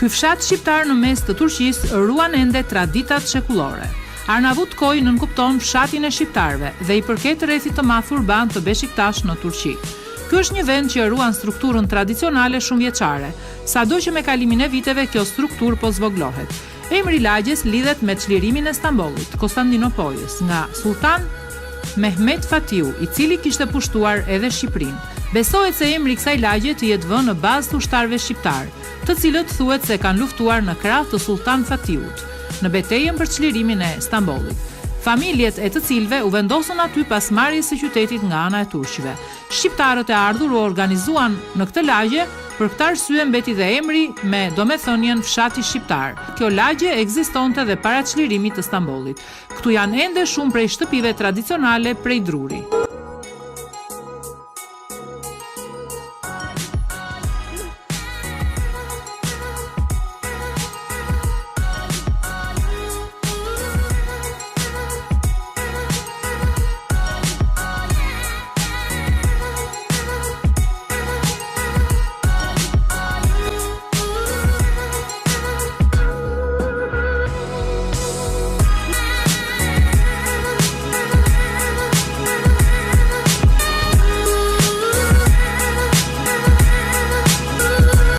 Ky fshat shqiptar në mes të Turqisë ruan ende traditat shekullore. Arnavutkoj nënkupton fshatin e shqiptarëve dhe i përket rrethit të madh urban të Beshiktash në Turqi. Ky është një vend që ruan strukturën tradicionale shumëvjeçare, sado që me kalimin e viteve kjo strukturë po zvoglohet. Emri i lagjes lidhet me çlirimin e Stambollit, Konstantinopolis, nga Sultan Mehmet Fatiu, i cili kishte pushtuar edhe Shqipërinë. Besohet se emri i kësaj lagje të jetë vënë në bazë të ushtarëve shqiptar, të cilët thuhet se kanë luftuar në krah të Sultan Fatiut në betejën për çlirimin e Stambollit. Familjet e të cilëve u vendosën aty pas marrjes së qytetit nga ana e turqëve. Shqiptarët e ardhur u organizuan në këtë lagje, për këtë arsye mbeti dhe emri me domethënien fshati shqiptar. Kjo lagje ekzistonte dhe para çlirimit të Stambollit. Këtu janë ende shumë prej shtëpive tradicionale prej druri.